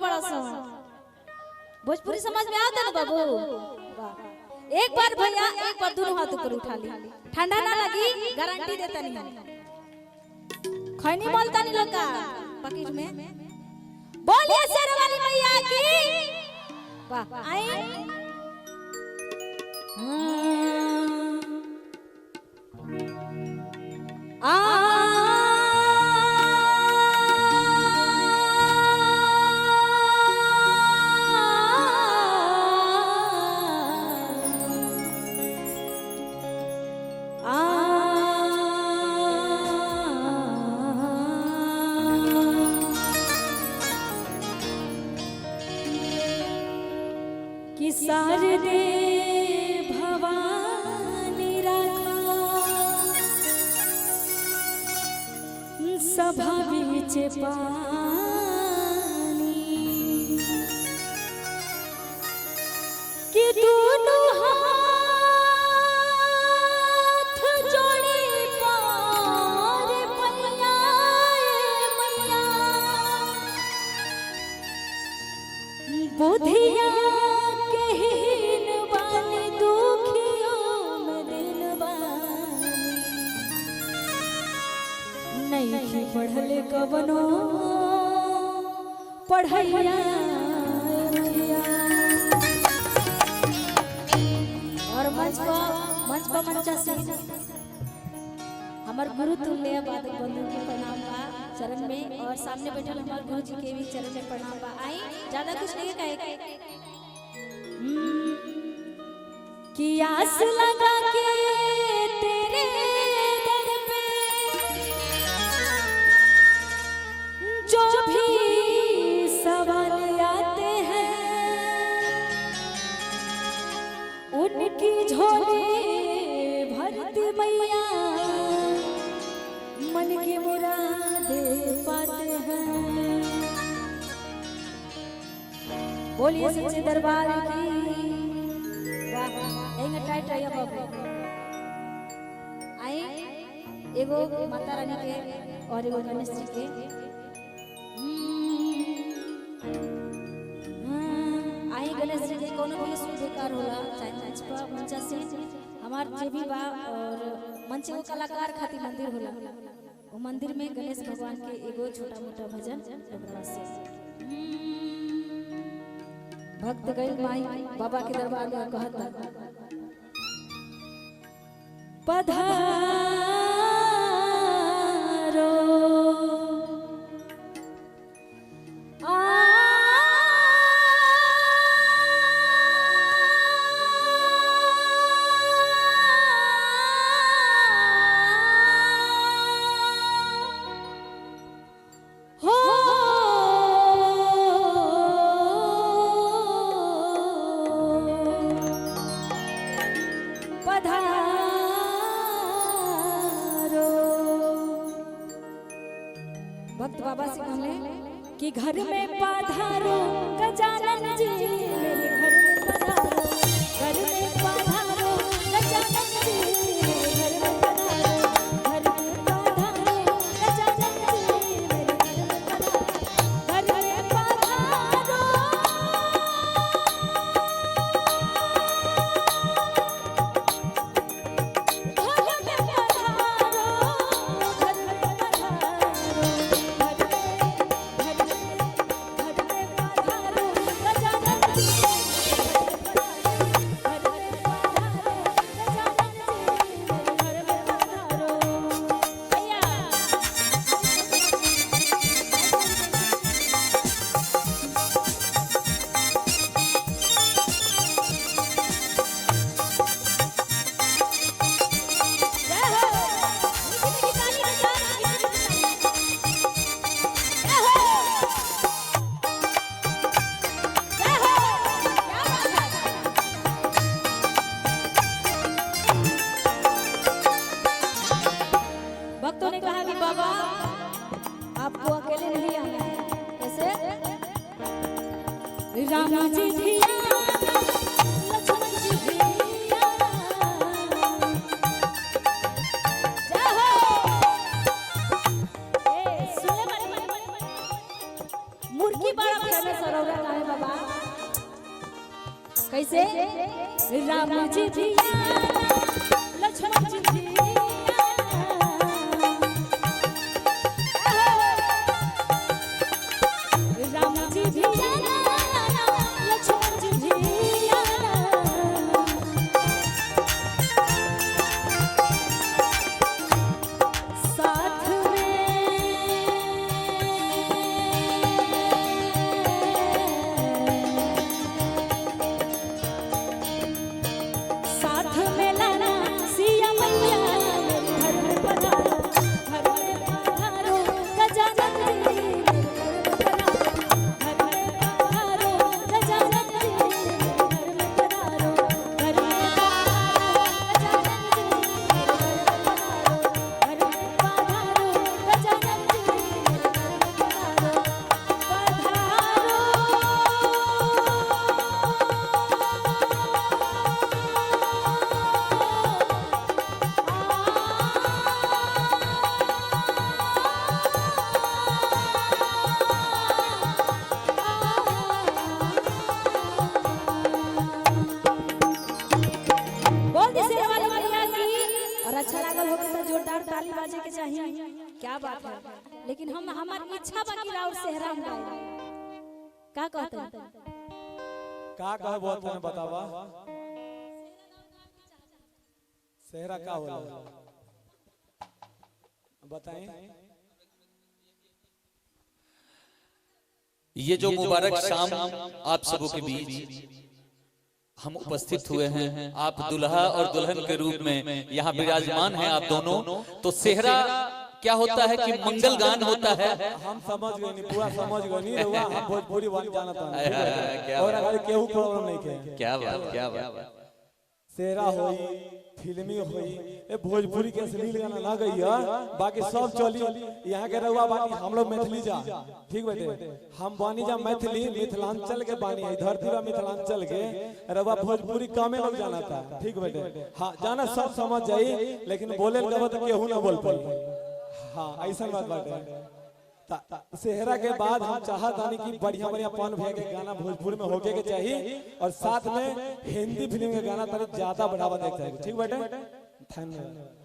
बड़ा सा भोजपुरी समझ में आता ना बाबू। एक बार भैया एक बार दोनों हाथ ऊपर उठा ली, ठंडा ना लगी गारंटी देता नहीं। खैनी बोलता नहीं लोग का पकीट में। बोलिए शेर वाली मैया की। वाह आई कि शारदे भवानी राखा सभा बीच पानी कि दोनों हाथ जोड़ी पार मैया मैया बुधिया नहीं पढ़ले कवनो पढ़ैया और मंचा से हमार गुरु तुल्य बादक बंधु के प्रणाम बा चरण में, और सामने बैठल हमार गुरु जी के भी चरण में प्रणाम बा। आई ज्यादा कुछ नहीं कहे कि आस लगा के तेरे जो भी सवाल आते हैं उनकी झोली भरती मैया मन की मुरादे पाते हैं। बोलिए सच्चे दरबार की। वाह टाइट रहिए बाबू। आई एगो माता रानी के और एगो गणेश जी के। गणेश जी के कोनो भी बेकार होला चाहे मंच पर मंचा से हमार जे भी बा, और मंच को कलाकार खातिर मंदिर होला, वो मंदिर में गणेश भगवान के एगो छोटा मोटा भजन ओकरा से भक्त गई माई बाबा के दरबार में कहत पधारो भक्त बाबा से कहले कि घर में पधारो गजानन जी, मेरे घर में पधारो, घर में पधारो गजानन जी, मेरे घर में पधारो, घर में पधारो गजानन जी, मेरे घर में पधारो, घर में पधारो, आपको अकेले नहीं आना है। कैसे? राम जी भी लक्ष्मण जी भी मुर्गी बड़ा में सरौरा गावे बाबा कैसे राम जी भी लक्ष्मण जी भी राम जी भी लक्ष्मण जी भी साथ में लाना सिया मैया मेरे घर में पधारो गजानन जी मेरे घर में पधारो गजानन जी मेरे घर में पधारो घर में पधारो गजानन जी मेरे घर में पधारो बोल दी शेर वाली मैया की। और अच्छा लागल हो तो जोरदार ताली बाजे के चाहिए, क्या बात है। लेकिन हम हमारी इच्छा बाकी राउर सेहरा हम गाए का कहते हैं का कहे बहुत ने बतावा सेहरा का होला बताएं। ये जो मुबारक शाम आप सबों के बीच हम उपस्थित हुए हैं, आप दुल्हा और दुल्हन के रूप में यहाँ विराजमान हैं आप दोनों। तो सेहरा क्या होता है कि मंगल गान होता है। हम समझ गए नहीं, पूरा समझ गए नहीं रहुआ, हम भोजपुरी वाली जानता है और अगर केहू प्रॉब्लम नहीं के। क्या बात क्या बात। सेहरा होई फिल्मी होई ए भोजपुरी के असली गाना ना गई है, बाकी सब चली यहाँ के रहुआ बाकी हम लोग मैथिली जा ठीक बेटे। हम बानी जा मैथिली मिथिलांचल के बानी है, धरती बा मिथिलांचल के रहुआ भोजपुरी कमे लोग जाना था ठीक बेटे। हाँ जाना सब समझ जाई, लेकिन बोले गलत केहू ना बोल पाई। हाँ ऐसा बात बाटे। सेहरा के बाद हम चाहतानी कि बढ़िया बढ़िया पान भैया के गाना भोजपुरी में होके के चाहिए और साथ में हिंदी फिल्म के गाना तनी ज्यादा बढ़ावा देना चाहिए ठीक बेटे। धन्यवाद।